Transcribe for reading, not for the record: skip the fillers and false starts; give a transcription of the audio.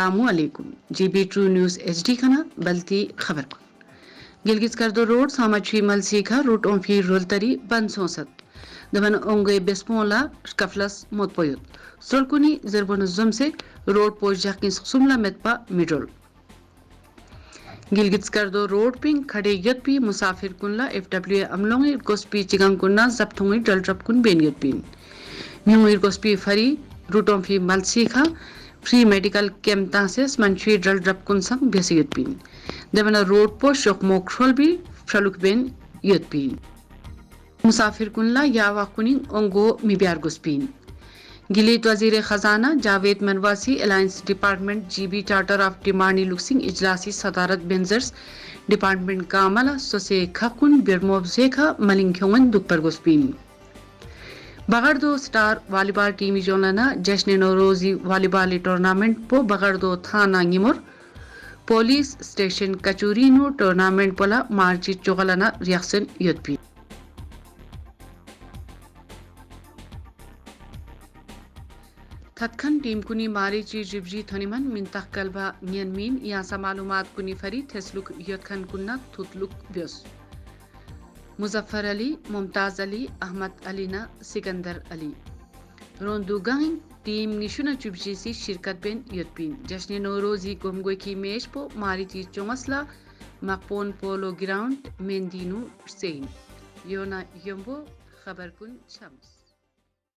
अस्सलामुअलैकुम GB true news HD खाना बल्ती खबर गिलगित करदो रोड सामची मलसीखा रूट ओंफी रोलतरी बन सोसत दबन ओंगे बेस्पोला कफलस मोतपोयुत सोलकुनी जरबन जुम से रोड पोज जाकिन सुमला मेतपा मिडल गिलगित करदो रोड पिंग खड़े यत पी मुसाफिर कुनला FW अमलोंगे गोस्पी चिगंग कुन्ना जब्तुंगी डलड्रप कुन बेनियत पिन न्यूइर गोस्पी फरी रूट ओंफी मलसीखा फ्री मेडिकल कैंप तासेस मंची ड्रल ड्रप कुन संग बेसियत पिन देवना रोड पो शोक मोक्रोल भी फ्रलुक बेन यत पिन मुसाफिर कुनला यावा कुनिंग ओंगो मिबियार गुस्पिन गिलीत वजीर खजाना जावेद मनवासी alliance department GB charter of डिमांडी लुक्सिंग इजलासी सदारत बेंजर्स डिपार्टमेंट कामला सोसे खकुन बिरमोब सेखा मलिंग ख्योंगन दुपर गुस्पिन बगड़दो स्टार वॉलीबॉल टीम जोलना जश्न नौरोजी वॉलीबॉल टूर्नामेंट पो बगड़दो थाना गिमुर पुलिस स्टेशन कचूरीनु टूर्नामेंट पोला मार्ची चोगलना रिएक्शन यदपी थतखन टीम कुनी मारी ची जिबजी थनिमन मिंतक कलबा नियनमीन या सा मालूमात कुनी फरी थेसलुक यदखन कुन्ना थुतलुक ब्योस मुजफ्फर अली मुमताज अली अहमद अलीना सिकंदर अली रोंदुगांग टीम निशुना चुबजीसी शिरकत बेन यदपिन जश्न नौरोजी गोमगोई की मैच पो मारिची चोंगसला मकपोन पोलो ग्राउंड मेंदीनु सेन योना यम्बो खबर कुन शम्स